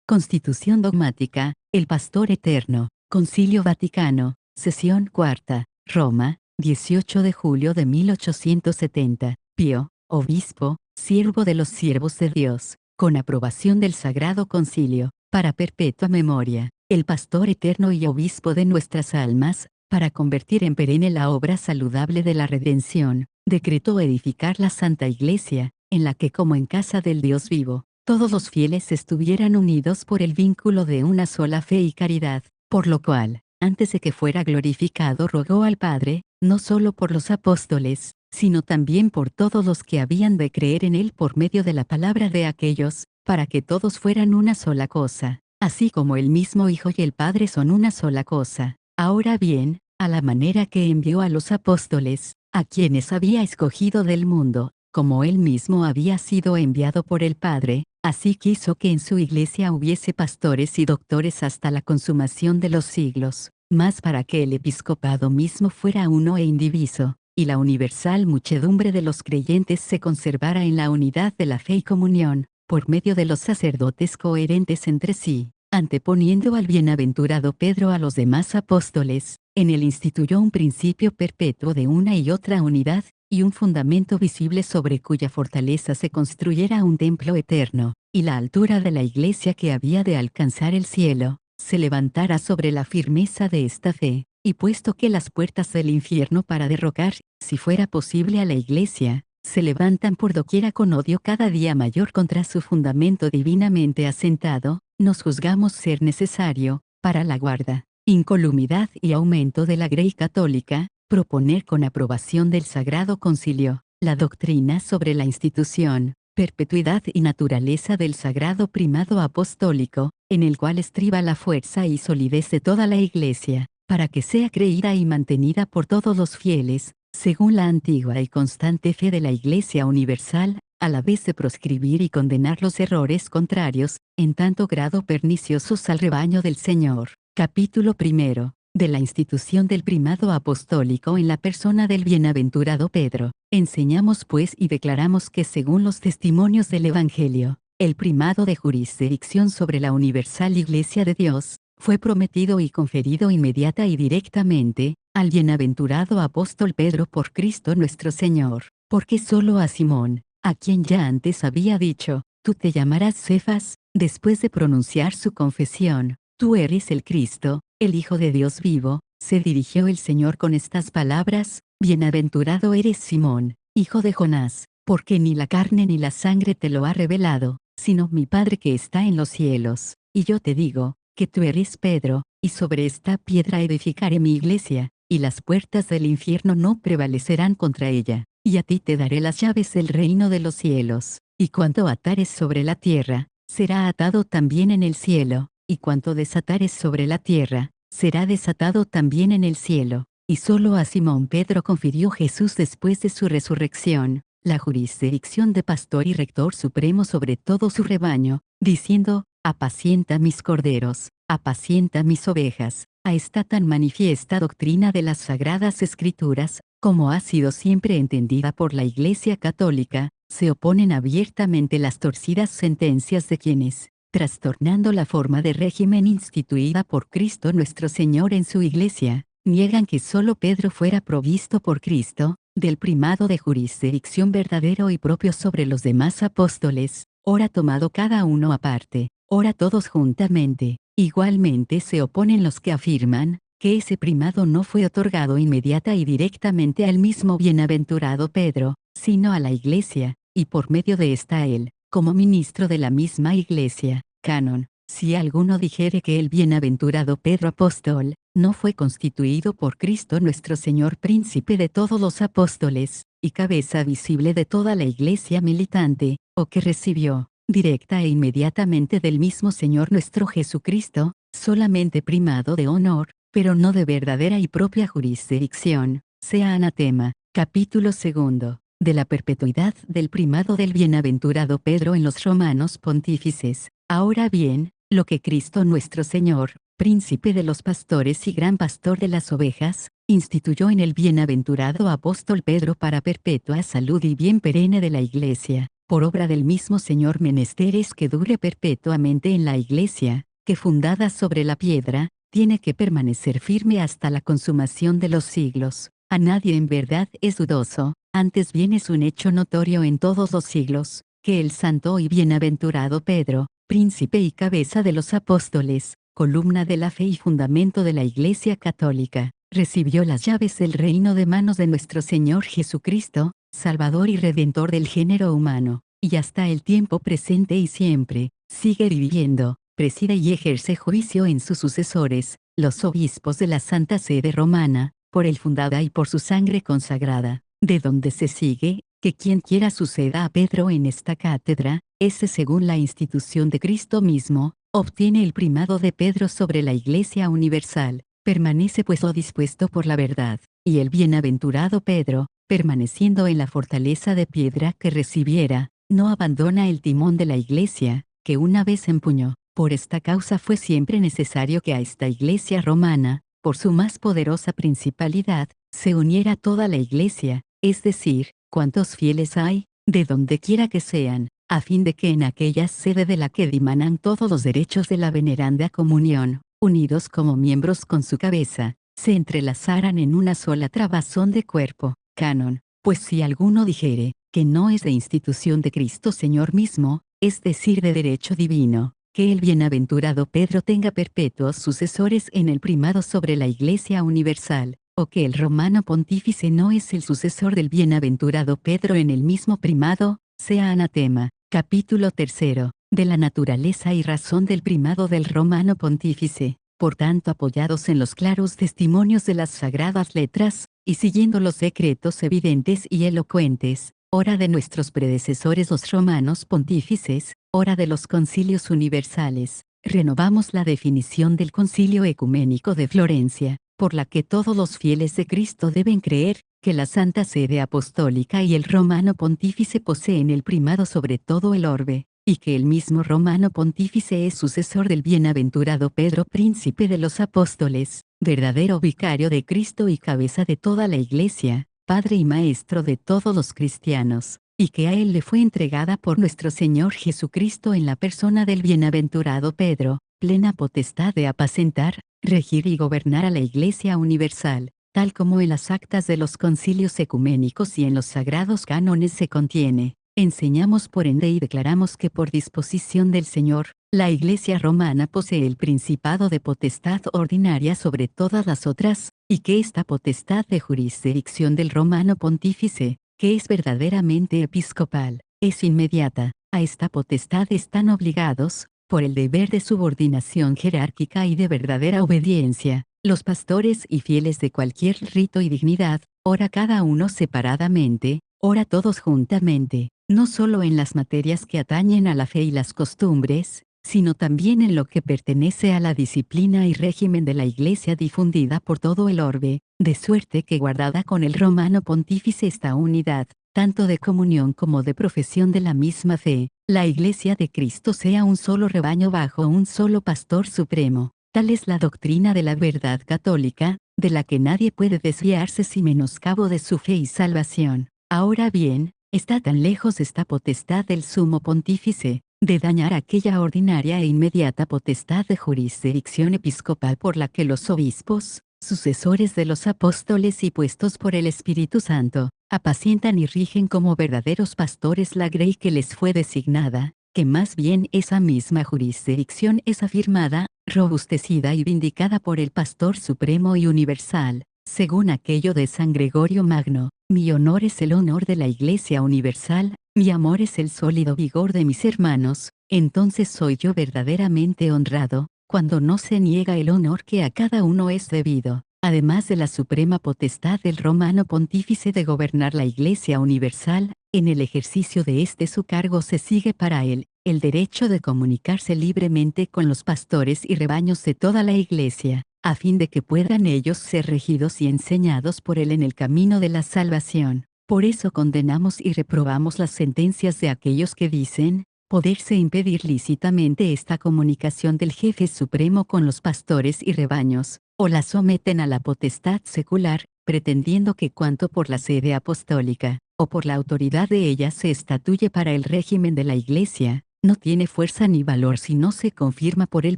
Constitución dogmática, el Pastor Eterno, Concilio Vaticano, sesión cuarta, Roma, 18 de julio de 1870, Pío, obispo, siervo de los siervos de Dios, con aprobación del Sagrado Concilio, para perpetua memoria, el Pastor Eterno y Obispo de nuestras almas, para convertir en perenne la obra saludable de la redención, decretó edificar la Santa Iglesia, en la que como en casa del Dios vivo, todos los fieles estuvieran unidos por el vínculo de una sola fe y caridad, por lo cual, antes de que fuera glorificado, rogó al Padre, no solo por los apóstoles, sino también por todos los que habían de creer en él por medio de la palabra de aquellos, para que todos fueran una sola cosa, así como el mismo Hijo y el Padre son una sola cosa. Ahora bien, a la manera que envió a los apóstoles, a quienes había escogido del mundo, como él mismo había sido enviado por el Padre, así quiso que en su iglesia hubiese pastores y doctores hasta la consumación de los siglos, mas para que el episcopado mismo fuera uno e indiviso, y la universal muchedumbre de los creyentes se conservara en la unidad de la fe y comunión, por medio de los sacerdotes coherentes entre sí, anteponiendo al bienaventurado Pedro a los demás apóstoles, en él instituyó un principio perpetuo de una y otra unidad, y un fundamento visible sobre cuya fortaleza se construyera un templo eterno, y la altura de la iglesia que había de alcanzar el cielo, se levantara sobre la firmeza de esta fe, y puesto que las puertas del infierno para derrocar, si fuera posible a la iglesia, se levantan por doquiera con odio cada día mayor contra su fundamento divinamente asentado, nos juzgamos ser necesario, para la guarda, incolumidad y aumento de la Grey Católica, proponer con aprobación del Sagrado Concilio, la doctrina sobre la institución, perpetuidad y naturaleza del Sagrado Primado Apostólico, en el cual estriba la fuerza y solidez de toda la Iglesia, para que sea creída y mantenida por todos los fieles, según la antigua y constante fe de la Iglesia Universal, a la vez de proscribir y condenar los errores contrarios, en tanto grado perniciosos al rebaño del Señor. Capítulo primero. De la institución del primado apostólico en la persona del bienaventurado Pedro. Enseñamos pues y declaramos que según los testimonios del Evangelio, el primado de jurisdicción sobre la universal Iglesia de Dios, fue prometido y conferido inmediata y directamente, al bienaventurado apóstol Pedro por Cristo nuestro Señor, porque solo a Simón, a quien ya antes había dicho, tú te llamarás Cefas, después de pronunciar su confesión, tú eres el Cristo, el Hijo de Dios vivo, se dirigió el Señor con estas palabras, bienaventurado eres Simón, hijo de Jonás, porque ni la carne ni la sangre te lo ha revelado, sino mi Padre que está en los cielos, y yo te digo, que tú eres Pedro, y sobre esta piedra edificaré mi iglesia, y las puertas del infierno no prevalecerán contra ella, y a ti te daré las llaves del reino de los cielos, y cuanto atares sobre la tierra, será atado también en el cielo, y cuanto desatares sobre la tierra, será desatado también en el cielo. Y solo a Simón Pedro confirió Jesús después de su resurrección, la jurisdicción de pastor y rector supremo sobre todo su rebaño, diciendo, apacienta mis corderos, apacienta mis ovejas. A esta tan manifiesta doctrina de las Sagradas Escrituras, como ha sido siempre entendida por la Iglesia Católica, se oponen abiertamente las torcidas sentencias de quienes, trastornando la forma de régimen instituida por Cristo nuestro Señor en su Iglesia, niegan que solo Pedro fuera provisto por Cristo, del primado de jurisdicción verdadero y propio sobre los demás apóstoles, ora tomado cada uno aparte, ora todos juntamente. Igualmente se oponen los que afirman, que ese primado no fue otorgado inmediata y directamente al mismo bienaventurado Pedro, sino a la Iglesia, y por medio de esta a él, como ministro de la misma Iglesia. Canon. Si alguno dijere que el bienaventurado Pedro apóstol, no fue constituido por Cristo nuestro Señor príncipe de todos los apóstoles, y cabeza visible de toda la Iglesia militante, o que recibió, directa e inmediatamente del mismo Señor nuestro Jesucristo, solamente primado de honor, pero no de verdadera y propia jurisdicción, sea anatema. Capítulo segundo. De la perpetuidad del primado del bienaventurado Pedro en los romanos pontífices. Ahora bien, lo que Cristo nuestro Señor, príncipe de los pastores y gran pastor de las ovejas, instituyó en el bienaventurado apóstol Pedro para perpetua salud y bien perenne de la Iglesia, por obra del mismo Señor menesteres que dure perpetuamente en la Iglesia, que fundada sobre la piedra, tiene que permanecer firme hasta la consumación de los siglos. A nadie en verdad es dudoso, antes bien es un hecho notorio en todos los siglos, que el santo y bienaventurado Pedro, príncipe y cabeza de los apóstoles, columna de la fe y fundamento de la Iglesia católica, recibió las llaves del reino de manos de nuestro Señor Jesucristo, Salvador y Redentor del género humano, y hasta el tiempo presente y siempre, sigue viviendo, preside y ejerce juicio en sus sucesores, los obispos de la Santa Sede Romana, por él fundada y por su sangre consagrada, de donde se sigue, que quien quiera suceda a Pedro en esta cátedra, ese según la institución de Cristo mismo, obtiene el primado de Pedro sobre la Iglesia universal, permanece pues lo dispuesto por la verdad, y el bienaventurado Pedro, permaneciendo en la fortaleza de piedra que recibiera, no abandona el timón de la Iglesia, que una vez empuñó. Por esta causa fue siempre necesario que a esta Iglesia romana, por su más poderosa principalidad, se uniera toda la Iglesia, es decir, cuantos fieles hay, de donde quiera que sean, a fin de que en aquella sede de la que dimanan todos los derechos de la veneranda comunión, unidos como miembros con su cabeza, se entrelazaran en una sola trabazón de cuerpo, canon, pues si alguno dijere, que no es de institución de Cristo Señor mismo, es decir de derecho divino, que el bienaventurado Pedro tenga perpetuos sucesores en el primado sobre la Iglesia universal, o que el romano pontífice no es el sucesor del bienaventurado Pedro en el mismo primado, sea anatema. Capítulo 3. De la naturaleza y razón del primado del romano pontífice. Por tanto, apoyados en los claros testimonios de las sagradas letras, y siguiendo los decretos evidentes y elocuentes, ora de nuestros predecesores los romanos pontífices, ora de los concilios universales, renovamos la definición del Concilio Ecuménico de Florencia, por la que todos los fieles de Cristo deben creer, que la Santa Sede Apostólica y el Romano Pontífice poseen el primado sobre todo el orbe, y que el mismo Romano Pontífice es sucesor del bienaventurado Pedro, príncipe de los apóstoles, verdadero vicario de Cristo y cabeza de toda la Iglesia, Padre y Maestro de todos los cristianos, y que a él le fue entregada por nuestro Señor Jesucristo en la persona del bienaventurado Pedro, plena potestad de apacentar, regir y gobernar a la Iglesia universal, tal como en las actas de los concilios ecuménicos y en los sagrados cánones se contiene. Enseñamos por ende y declaramos que por disposición del Señor, la Iglesia romana posee el principado de potestad ordinaria sobre todas las otras, y que esta potestad de jurisdicción del romano pontífice, que es verdaderamente episcopal, es inmediata. A esta potestad están obligados, por el deber de subordinación jerárquica y de verdadera obediencia, los pastores y fieles de cualquier rito y dignidad, ora cada uno separadamente, ora todos juntamente, no solo en las materias que atañen a la fe y las costumbres, sino también en lo que pertenece a la disciplina y régimen de la Iglesia difundida por todo el orbe, de suerte que guardada con el romano pontífice esta unidad, tanto de comunión como de profesión de la misma fe, la Iglesia de Cristo sea un solo rebaño bajo un solo pastor supremo. Tal es la doctrina de la verdad católica, de la que nadie puede desviarse sin menoscabo de su fe y salvación. Ahora bien, está tan lejos esta potestad del sumo pontífice, de dañar aquella ordinaria e inmediata potestad de jurisdicción episcopal por la que los obispos, sucesores de los apóstoles y puestos por el Espíritu Santo, apacientan y rigen como verdaderos pastores la grey que les fue designada, que más bien esa misma jurisdicción es afirmada, robustecida y vindicada por el Pastor Supremo y Universal, según aquello de San Gregorio Magno: mi honor es el honor de la Iglesia universal, mi amor es el sólido vigor de mis hermanos, entonces soy yo verdaderamente honrado, cuando no se niega el honor que a cada uno es debido. Además de la suprema potestad del romano pontífice de gobernar la Iglesia universal, en el ejercicio de este su cargo se sigue para él, el derecho de comunicarse libremente con los pastores y rebaños de toda la Iglesia, a fin de que puedan ellos ser regidos y enseñados por él en el camino de la salvación. Por eso condenamos y reprobamos las sentencias de aquellos que dicen poderse impedir lícitamente esta comunicación del Jefe Supremo con los pastores y rebaños, o la someten a la potestad secular, pretendiendo que cuanto por la sede apostólica, o por la autoridad de ella se estatuye para el régimen de la Iglesia, no tiene fuerza ni valor si no se confirma por el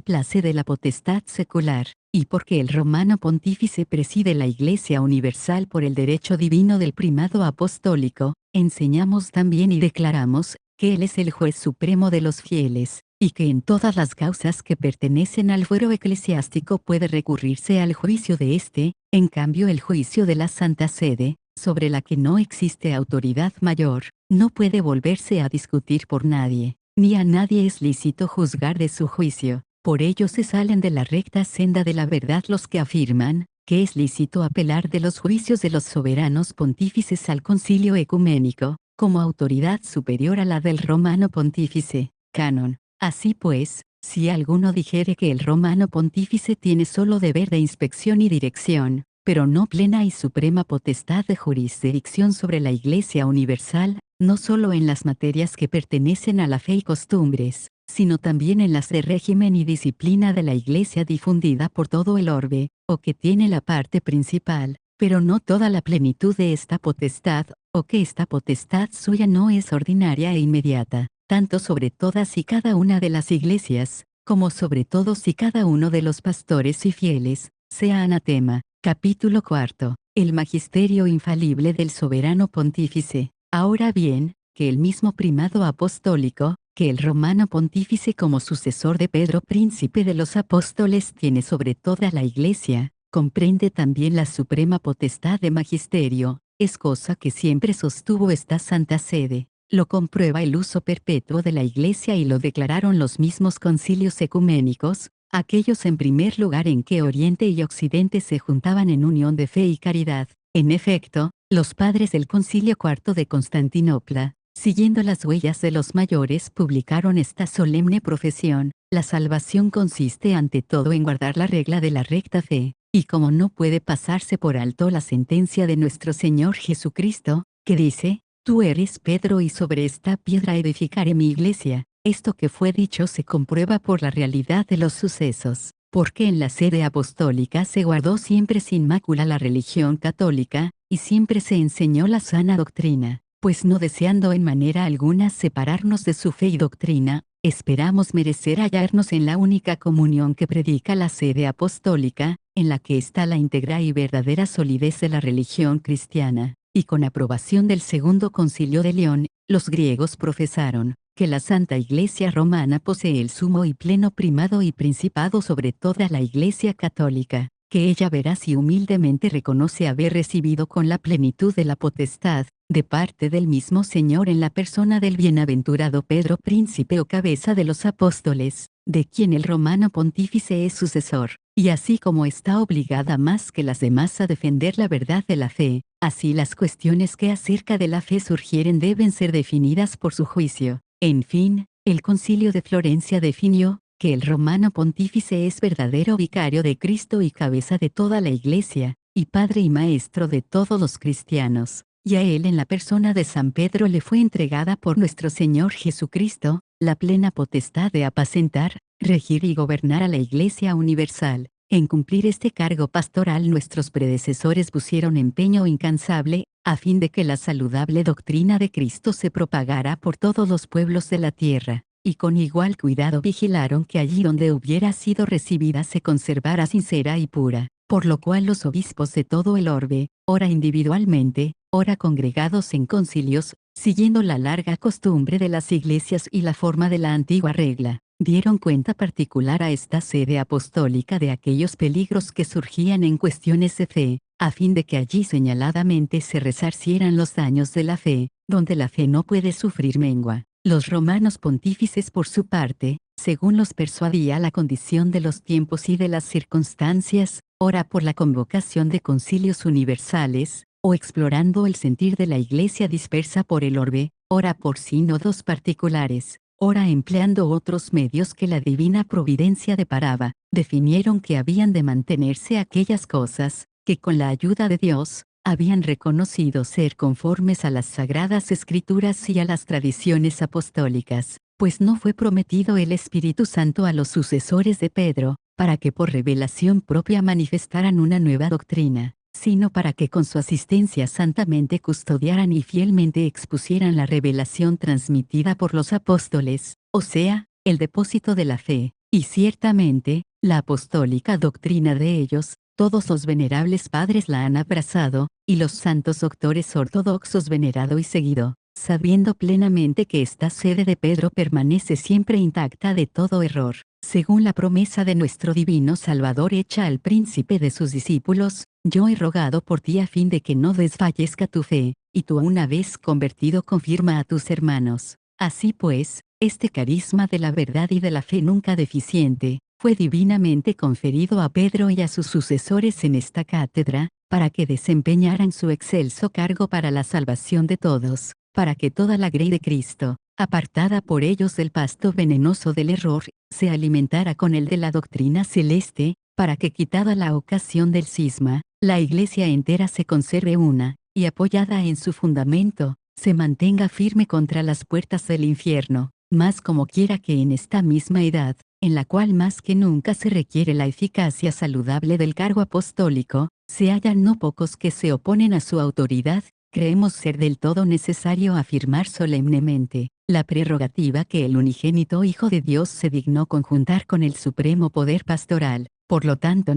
place de la potestad secular, y porque el romano pontífice preside la Iglesia universal por el derecho divino del primado apostólico, enseñamos también y declaramos, que Él es el juez supremo de los fieles, y que en todas las causas que pertenecen al fuero eclesiástico puede recurrirse al juicio de éste, en cambio el juicio de la Santa Sede, sobre la que no existe autoridad mayor, no puede volverse a discutir por nadie, ni a nadie es lícito juzgar de su juicio. Por ello se salen de la recta senda de la verdad los que afirman, que es lícito apelar de los juicios de los soberanos pontífices al concilio ecuménico, como autoridad superior a la del romano pontífice. Canon. Así pues, si alguno dijere que el romano pontífice tiene solo deber de inspección y dirección, pero no plena y suprema potestad de jurisdicción sobre la Iglesia universal, no solo en las materias que pertenecen a la fe y costumbres, sino también en las de régimen y disciplina de la Iglesia difundida por todo el orbe, o que tiene la parte principal, pero no toda la plenitud de esta potestad, o que esta potestad suya no es ordinaria e inmediata, tanto sobre todas y cada una de las iglesias, como sobre todos y cada uno de los pastores y fieles, sea anatema. Capítulo 4. El magisterio infalible del soberano pontífice. Ahora bien, que el mismo primado apostólico, que el romano pontífice como sucesor de Pedro príncipe de los apóstoles tiene sobre toda la iglesia, comprende también la suprema potestad de magisterio, es cosa que siempre sostuvo esta Santa Sede. Lo comprueba el uso perpetuo de la Iglesia y lo declararon los mismos concilios ecuménicos, aquellos en primer lugar en que Oriente y Occidente se juntaban en unión de fe y caridad. En efecto, los padres del Concilio IV de Constantinopla, siguiendo las huellas de los mayores, publicaron esta solemne profesión: la salvación consiste ante todo en guardar la regla de la recta fe, y como no puede pasarse por alto la sentencia de nuestro Señor Jesucristo, que dice: Tú eres Pedro y sobre esta piedra edificaré mi iglesia. Esto que fue dicho se comprueba por la realidad de los sucesos, porque en la sede apostólica se guardó siempre sin mácula la religión católica, y siempre se enseñó la sana doctrina, pues no deseando en manera alguna separarnos de su fe y doctrina, esperamos merecer hallarnos en la única comunión que predica la sede apostólica, en la que está la íntegra y verdadera solidez de la religión cristiana. Y con aprobación del Segundo Concilio de León, los griegos profesaron que la Santa Iglesia Romana posee el sumo y pleno primado y principado sobre toda la Iglesia Católica, que ella veraz y humildemente reconoce haber recibido con la plenitud de la potestad, de parte del mismo Señor en la persona del bienaventurado Pedro príncipe o cabeza de los apóstoles, de quien el romano pontífice es sucesor, y así como está obligada más que las demás a defender la verdad de la fe, así las cuestiones que acerca de la fe surgieren deben ser definidas por su juicio. En fin, el Concilio de Florencia definió que el romano pontífice es verdadero vicario de Cristo y cabeza de toda la Iglesia, y padre y maestro de todos los cristianos, y a él en la persona de San Pedro le fue entregada por nuestro Señor Jesucristo, la plena potestad de apacentar, regir y gobernar a la Iglesia universal. En cumplir este cargo pastoral nuestros predecesores pusieron empeño incansable, a fin de que la saludable doctrina de Cristo se propagara por todos los pueblos de la tierra, y con igual cuidado vigilaron que allí donde hubiera sido recibida se conservara sincera y pura, por lo cual los obispos de todo el orbe, ora individualmente, ora congregados en concilios, siguiendo la larga costumbre de las iglesias y la forma de la antigua regla, dieron cuenta particular a esta sede apostólica de aquellos peligros que surgían en cuestiones de fe, a fin de que allí señaladamente se resarcieran los daños de la fe, donde la fe no puede sufrir mengua. Los romanos pontífices por su parte, según los persuadía la condición de los tiempos y de las circunstancias, ora por la convocación de concilios universales, o explorando el sentir de la Iglesia dispersa por el orbe, ora por sínodos particulares, ora empleando otros medios que la divina providencia deparaba, definieron que habían de mantenerse aquellas cosas, que con la ayuda de Dios, habían reconocido ser conformes a las sagradas escrituras y a las tradiciones apostólicas, pues no fue prometido el Espíritu Santo a los sucesores de Pedro, para que por revelación propia manifestaran una nueva doctrina, sino para que con su asistencia santamente custodiaran y fielmente expusieran la revelación transmitida por los apóstoles, o sea, el depósito de la fe, y ciertamente, la apostólica doctrina de ellos, todos los venerables padres la han abrazado, y los santos doctores ortodoxos venerado y seguido, sabiendo plenamente que esta sede de Pedro permanece siempre intacta de todo error, según la promesa de nuestro divino Salvador hecha al príncipe de sus discípulos. Yo he rogado por ti a fin de que no desfallezca tu fe, y tú una vez convertido confirma a tus hermanos. Así pues, este carisma de la verdad y de la fe nunca deficiente, fue divinamente conferido a Pedro y a sus sucesores en esta cátedra, para que desempeñaran su excelso cargo para la salvación de todos, para que toda la grey de Cristo, apartada por ellos del pasto venenoso del error, se alimentara con el de la doctrina celeste, para que quitada la ocasión del cisma, la Iglesia entera se conserve una, y apoyada en su fundamento, se mantenga firme contra las puertas del infierno, más como quiera que en esta misma edad, en la cual más que nunca se requiere la eficacia saludable del cargo apostólico, se hallan no pocos que se oponen a su autoridad, creemos ser del todo necesario afirmar solemnemente la prerrogativa que el unigénito Hijo de Dios se dignó conjuntar con el supremo poder pastoral. Por lo tanto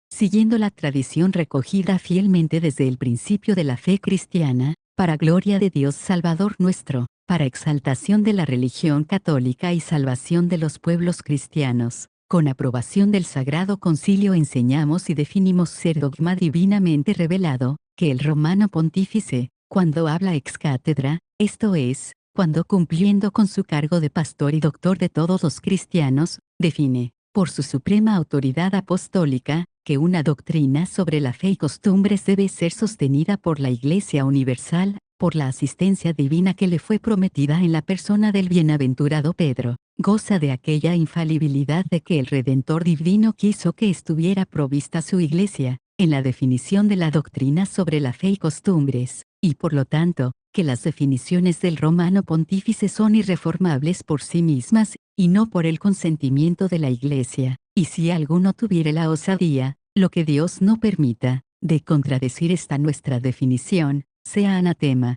siguiendo la tradición recogida fielmente desde el principio de la fe cristiana, para gloria de Dios Salvador nuestro, para exaltación de la religión católica y salvación de los pueblos cristianos, con aprobación del Sagrado Concilio enseñamos y definimos ser dogma divinamente revelado, que el romano pontífice, cuando habla ex cátedra, esto es, cuando cumpliendo con su cargo de pastor y doctor de todos los cristianos, define, por su suprema autoridad apostólica, que una doctrina sobre la fe y costumbres debe ser sostenida por la Iglesia universal, por la asistencia divina que le fue prometida en la persona del bienaventurado Pedro, goza de aquella infalibilidad de que el Redentor divino quiso que estuviera provista su Iglesia, en la definición de la doctrina sobre la fe y costumbres, y por lo tanto, que las definiciones del romano pontífice son irreformables por sí mismas, y no por el consentimiento de la Iglesia, y si alguno tuviere la osadía, lo que Dios no permita, de contradecir esta nuestra definición, sea anatema,